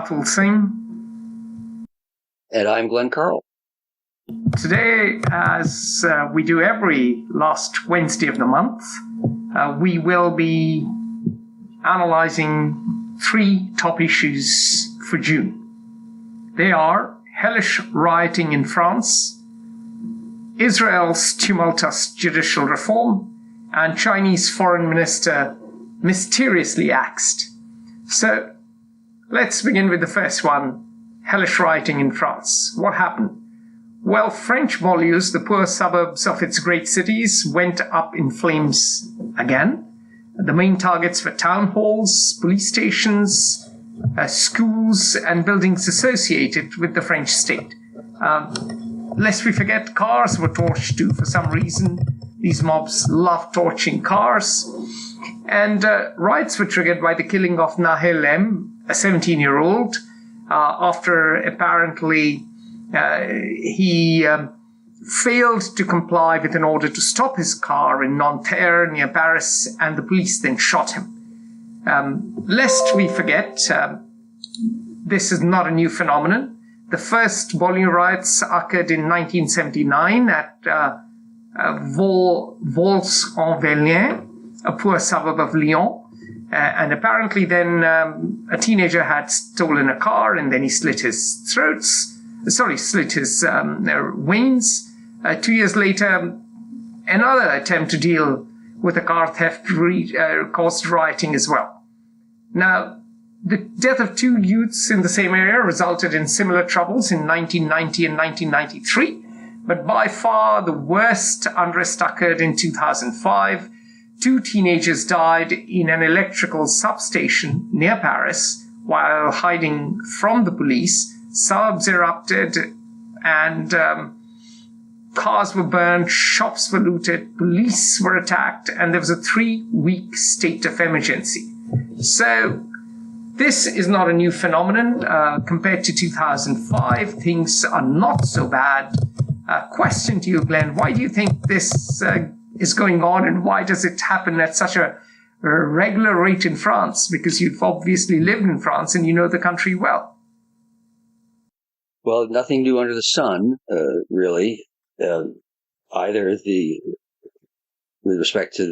Atul Singh. And I'm Glenn Carl. Today, as we do every last Wednesday of the month, we will be analysing 3 top issues for June. They are Hellish rioting in France, Israel's tumultuous judicial reform, and Chinese foreign minister mysteriously axed. So let's begin with the first one, Hellish rioting in France. What happened? Well, French banlieues, the poor suburbs of its great cities, went up in flames again. The main targets were town halls, police stations, schools, and buildings associated with the French state. Lest we forget, cars were torched too for some reason. These mobs love torching cars. And riots were triggered by the killing of Nahel M, a 17-year-old, after apparently he failed to comply with an order to stop his car in Nanterre near Paris, and the police then shot him. Lest we forget, this is not a new phenomenon. The first banlieue riots occurred in 1979 at Vaulx-en-Velin, a poor suburb of Lyon. And apparently then a teenager had stolen a car, and then he slit his veins. 2 years later, another attempt to deal with a car theft caused rioting as well. Now, the death of 2 youths in the same area resulted in similar troubles in 1990 and 1993, but by far the worst unrest occurred in 2005. 2 teenagers died in an electrical substation near Paris while hiding from the police. Suburbs erupted, and cars were burned, shops were looted, police were attacked, and there was a 3-week state of emergency. So this is not a new phenomenon. Compared to 2005, things are not so bad. Question to you, Glenn, why do you think this is going on, and why does it happen at such a regular rate in France? Because you've obviously lived in France and you know the country well. Well, nothing new under the sun, really. Either with respect to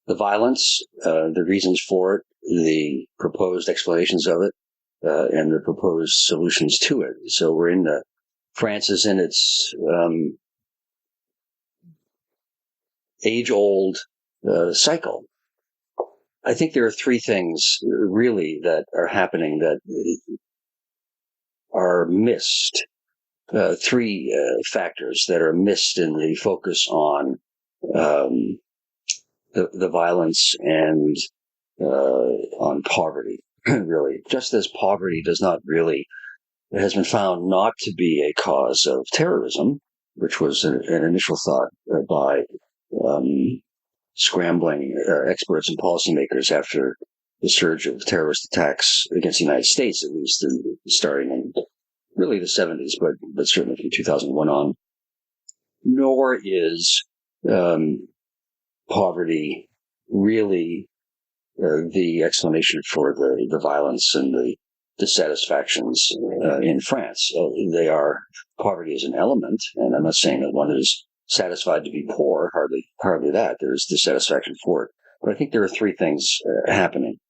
the violence, the reasons for it, the proposed explanations of it, and the proposed solutions to it. So we're in France is in its age-old cycle. I think there are 3 things really that are happening that are missed. 3 factors that are missed in the focus on the violence and on poverty, really. Just as poverty has been found not to be a cause of terrorism, which was an initial thought by scrambling experts and policymakers after the surge of terrorist attacks against the United States, at least starting in really the 70s, but certainly from 2001 on. Nor is poverty really the explanation for the violence and the dissatisfactions in France. Poverty is an element, and I'm not saying that one is satisfied to be poor, hardly that. There's dissatisfaction for it. But I think there are 3 things happening.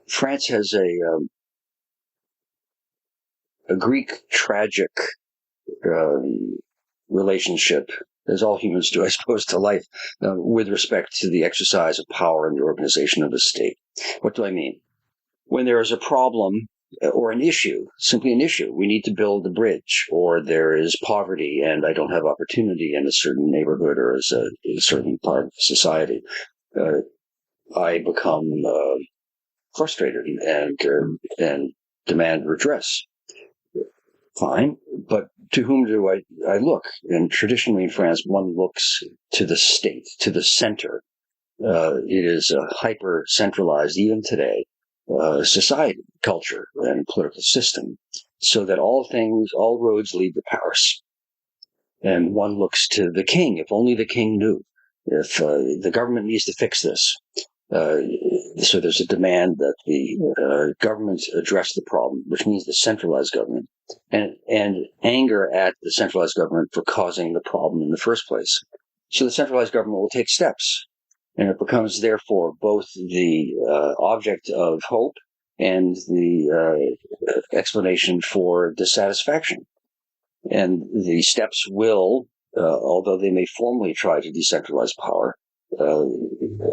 France has a Greek tragic relationship, as all humans do, I suppose, to life, with respect to the exercise of power and the organization of the state. What do I mean? When there is a problem or an issue, simply an issue, we need to build a bridge, or there is poverty and I don't have opportunity in a certain neighborhood or as a certain part of society, I become frustrated and demand redress. Fine, but to whom do I look? And traditionally in France, one looks to the state, to the center. It is a hyper-centralized, even today, society, culture, and political system, so that all roads lead to Paris. And one looks to the king. If only the king knew. If the government needs to fix this. So there's a demand that the government address the problem, which means the centralized government, and anger at the centralized government for causing the problem in the first place. So the centralized government will take steps, and it becomes therefore both the object of hope and the explanation for dissatisfaction. And the steps will, although they may formally try to decentralize power,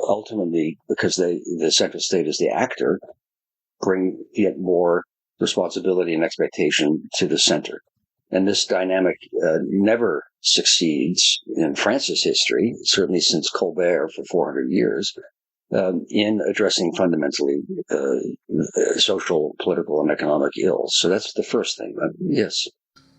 ultimately, because the central state is the actor, bring yet more responsibility and expectation to the center. And this dynamic never succeeds in France's history, certainly since Colbert for 400 years, in addressing fundamentally social, political, and economic ills. So that's the first thing. Yes.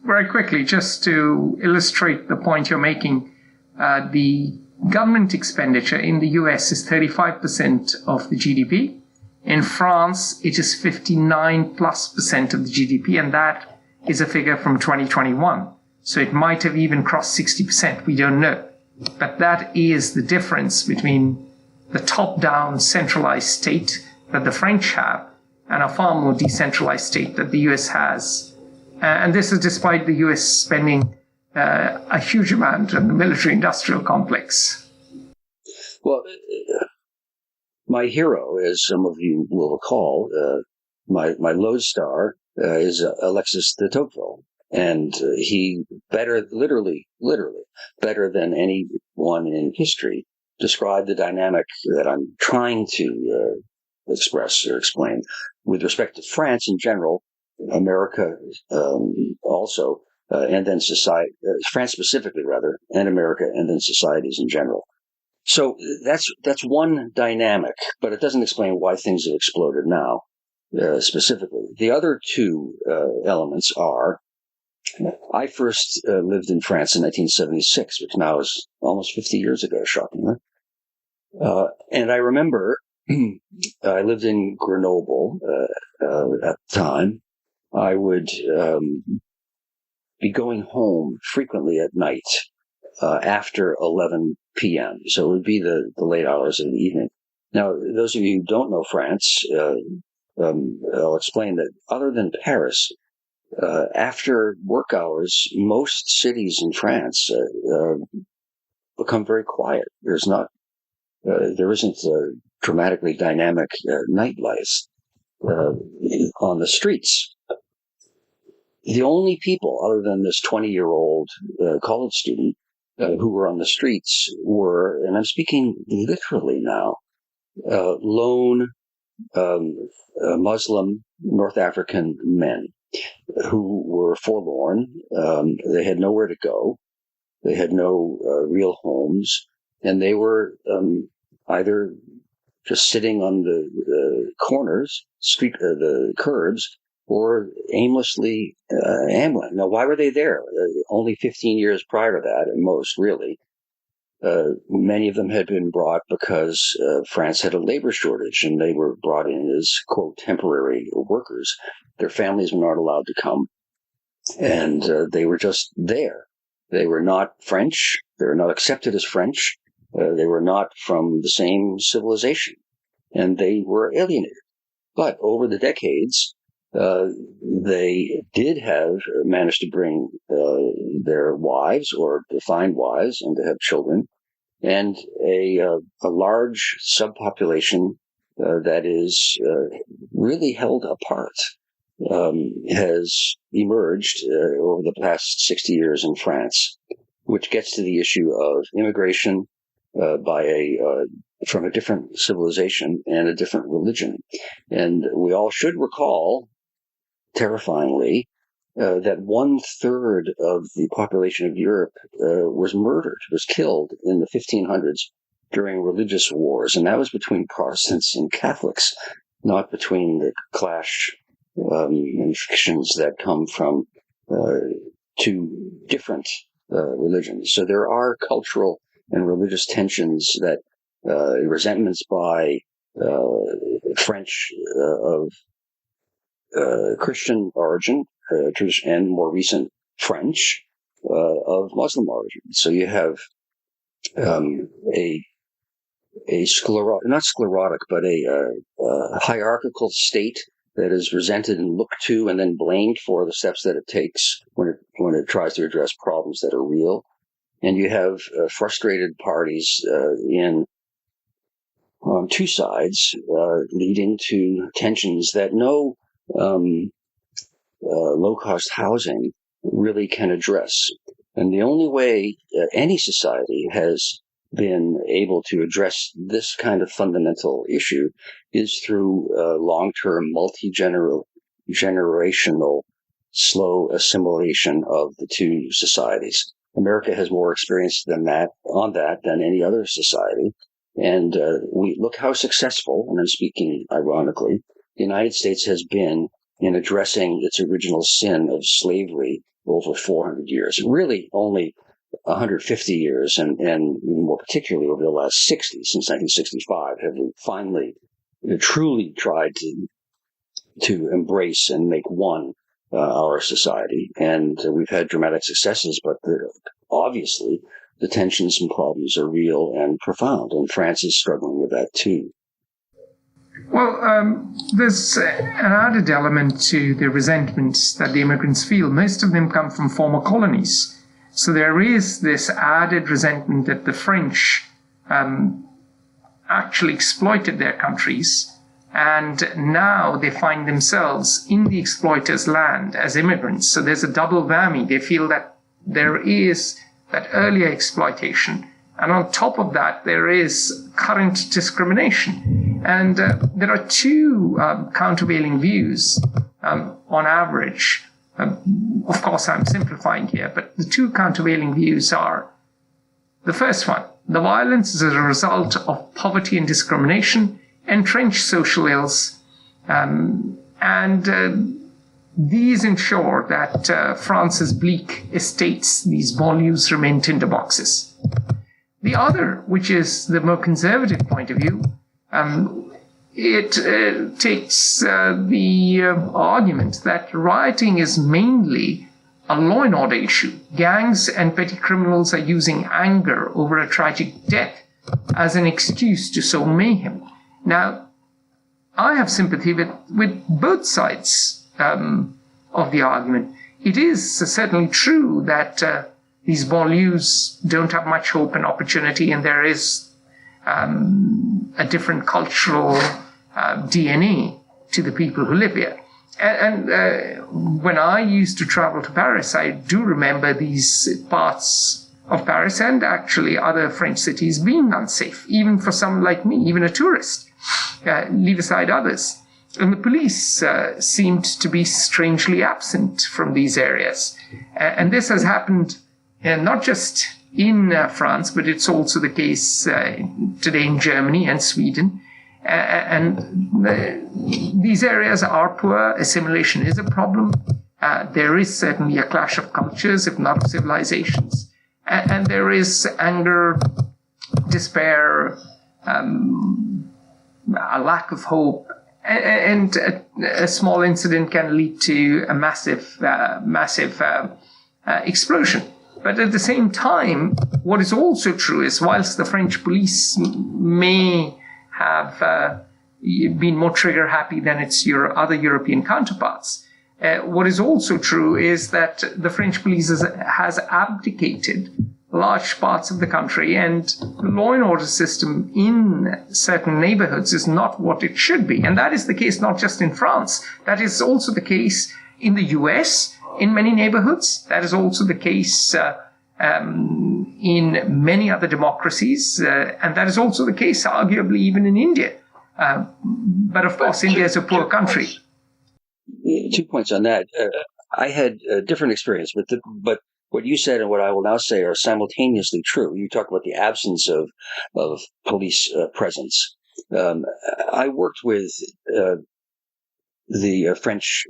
Very quickly, just to illustrate the point you're making, the government expenditure in the US is 35% of the GDP. In France, it is 59+% of the GDP, and that is a figure from 2021. So it might have even crossed 60%. We don't know. But that is the difference between the top-down centralized state that the French have and a far more decentralized state that the US has. And this is despite the US spending a huge amount on the military-industrial complex. Well, my hero, as some of you will recall, my lodestar is Alexis de Tocqueville. And he literally better than anyone in history, described the dynamic that I'm trying to express or explain with respect to France in general, America also, and then society, France specifically rather, and America, and then societies in general. So that's one dynamic, but it doesn't explain why things have exploded now, specifically. The other two elements are, I first lived in France in 1976, which now is almost 50 years ago, shockingly. And I remember I lived in Grenoble at the time. I would be going home frequently at night after 11 p.m. So it would be the late hours of the evening. Now, those of you who don't know France, I'll explain that other than Paris, after work hours, most cities in France become very quiet. There isn't a dramatically dynamic nightlife on the streets. The only people, other than this 20-year-old college student, who were on the streets were, and I'm speaking literally now, lone Muslim North African men who were forlorn. They had nowhere to go. They had no real homes, and they were either just sitting on the corners, the curbs, or aimlessly ambling. Now, why were they there? Only 15 years prior to that, and most really. Many of them had been brought because France had a labor shortage, and they were brought in as, quote, temporary workers. Their families were not allowed to come, and they were just there. They were not French. They were not accepted as French. They were not from the same civilization, and they were alienated. But over the decades, they did have managed to bring their wives or to find wives and to have children, and a large subpopulation that is really held apart has emerged over the past 60 years in France, which gets to the issue of immigration from a different civilization and a different religion. And we all should recall, terrifyingly, that 1/3 of the population of Europe was killed in the 1500s during religious wars. And that was between Protestants and Catholics, not between the clash and fictions that come from two different religions. So there are cultural and religious tensions that resentments by French of Christian origin, and more recent French of Muslim origin. So you have a not sclerotic, but a hierarchical state that is resented and looked to and then blamed for the steps that it takes when it tries to address problems that are real. And you have frustrated parties on two sides, leading to tensions that no low-cost housing really can address. And the only way any society has been able to address this kind of fundamental issue is through long-term, multi-generational, slow assimilation of the two societies. America has more experience than any other society. And we look how successful, and I'm speaking ironically, the United States has been in addressing its original sin of slavery over 400 years. Really only 150 years, and more particularly over the last 60, since 1965, have we finally truly tried to embrace and make one our society. And we've had dramatic successes, but obviously the tensions and problems are real and profound, and France is struggling with that too. Well, there's an added element to the resentments that the immigrants feel. Most of them come from former colonies. So there is this added resentment that the French actually exploited their countries, and now they find themselves in the exploiter's land as immigrants. So there's a double whammy. They feel that there is that earlier exploitation, and on top of that, there is current discrimination. And there are two countervailing views on average. Of course, I'm simplifying here, but the two countervailing views are: the first one, the violence is a result of poverty and discrimination, entrenched social ills, and these ensure that France's bleak estates, these banlieues, remain tinderboxes. The other, which is the more conservative point of view, it takes the argument that rioting is mainly a law and order issue. Gangs and petty criminals are using anger over a tragic death as an excuse to sow mayhem. Now, I have sympathy with both sides of the argument. It is certainly true that these banlieues don't have much hope and opportunity, and there is a different cultural DNA to the people who live here. And when I used to travel to Paris, I do remember these parts of Paris and actually other French cities being unsafe, even for someone like me, even a tourist, leave aside others. And the police seemed to be strangely absent from these areas. And this has happened not just in France, but it's also the case today in Germany and Sweden. These areas are poor. Assimilation is a problem. There is certainly a clash of cultures, if not of civilizations. And there is anger, despair, a lack of hope. And a small incident can lead to a massive explosion. But at the same time, what is also true is, whilst the French police may have been more trigger happy than its other European counterparts, what is also true is that the French police has abdicated large parts of the country, and the law and order system in certain neighborhoods is not what it should be. And that is the case not just in France. That is also the case in the US, in many neighborhoods. That is also the case in many other democracies. And that is also the case, arguably, even in India. But of course, India is a poor country. 2 points on that. I had a different experience, but what you said and what I will now say are simultaneously true. You talk about the absence of police presence. I worked with the French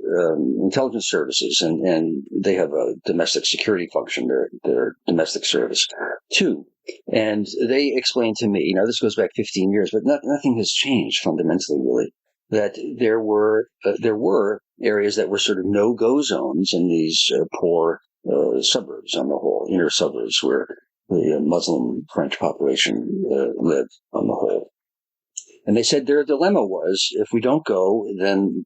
intelligence services, and they have a domestic security function, their domestic service too. And they explained to me, this goes back 15 years, but nothing has changed fundamentally, really, that there were areas that were sort of no-go zones in these poor suburbs, on the whole, inner suburbs, where the Muslim French population live on the whole. And they said their dilemma was, if we don't go, then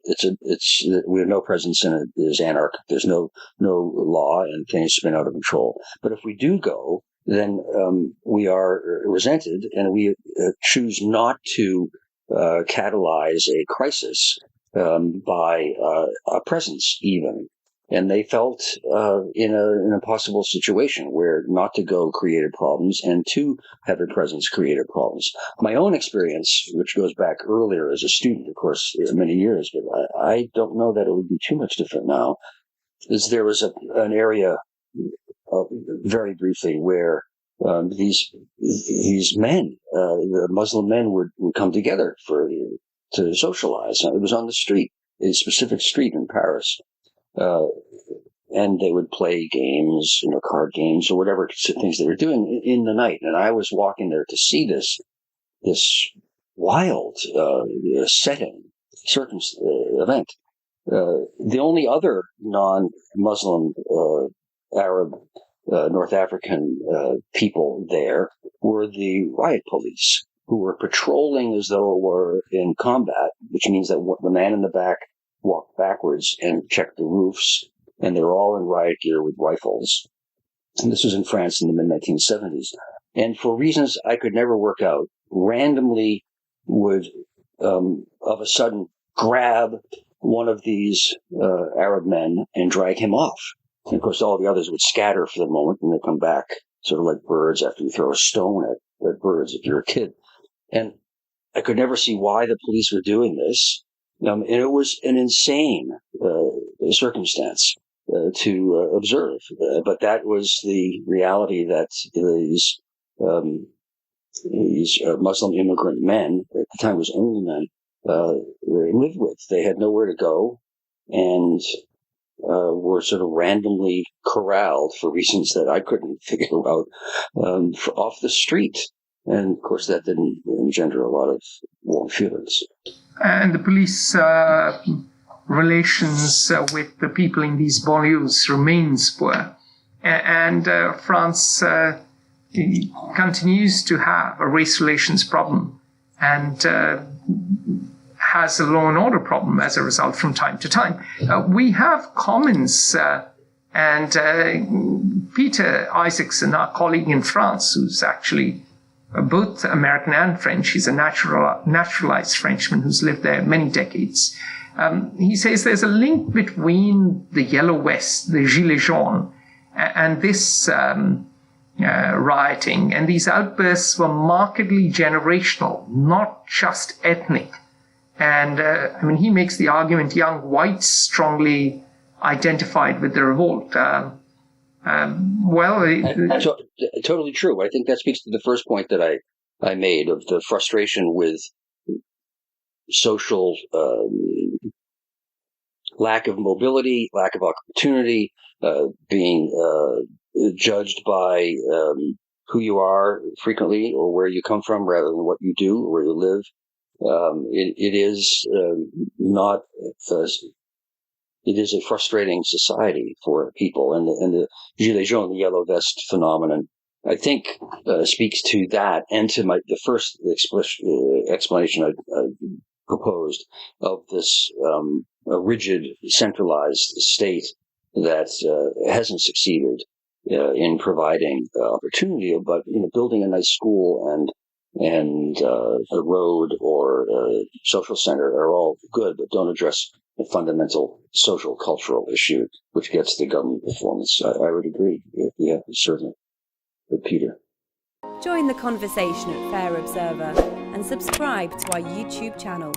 we have no presence in it. There's anarchy. There's no law, and things spin out of control. But if we do go, then we are resented, and we choose not to catalyze a crisis by a presence, even. And they felt in an impossible situation where not to go created problems, and to have a presence created problems. My own experience, which goes back earlier as a student, of course, many years, but I don't know that it would be too much different now, is there was an area, very briefly, where these men, the Muslim men, would come together to socialize. It was on the street, a specific street in Paris. And they would play games, card games or whatever things they were doing in the night. And I was walking there to see this wild setting, event. The only other non-Muslim Arab North African people there were the riot police, who were patrolling as though it were in combat, which means that the man in the back walked backwards and checked the roofs, and they were all in riot gear with rifles. And this was in France in the mid-1970s. And for reasons I could never work out, randomly would, of a sudden, grab one of these Arab men and drag him off. And of course, all the others would scatter for the moment, and they'd come back, sort of like birds after you throw a stone at birds if you're a kid. And I could never see why the police were doing this. And it was an insane circumstance to observe. But that was the reality that these Muslim immigrant men, at the time it was only men, lived with. They had nowhere to go, and were sort of randomly corralled for reasons that I couldn't figure out off the street. And of course, that didn't engender a lot of warm feelings. And the police relations with the people in these banlieues remains poor. And France continues to have a race relations problem and has a law and order problem as a result from time to time. We have comments, and Peter Isaacson, our colleague in France, who's actually both American and French. He's a naturalized Frenchman who's lived there many decades. He says there's a link between the Yellow Vest, the Gilets jaunes, and this rioting. And these outbursts were markedly generational, not just ethnic. And he makes the argument young whites strongly identified with the revolt. Totally true. I think that speaks to the first point that I made of the frustration with social lack of mobility, lack of opportunity, being judged by who you are frequently or where you come from rather than what you do or where you live. It is not. It is a frustrating society for people, and the Gilets jaunes, the yellow vest phenomenon, I think speaks to that, and to the first explanation I proposed of this rigid, centralized state that hasn't succeeded in providing opportunity, but building a nice school and a road or a social center are all good, but don't address the fundamental social cultural issue which gets the government performance. I would agree. Yeah, certainly. With Peter. Join the conversation at Fair Observer and subscribe to our YouTube channel.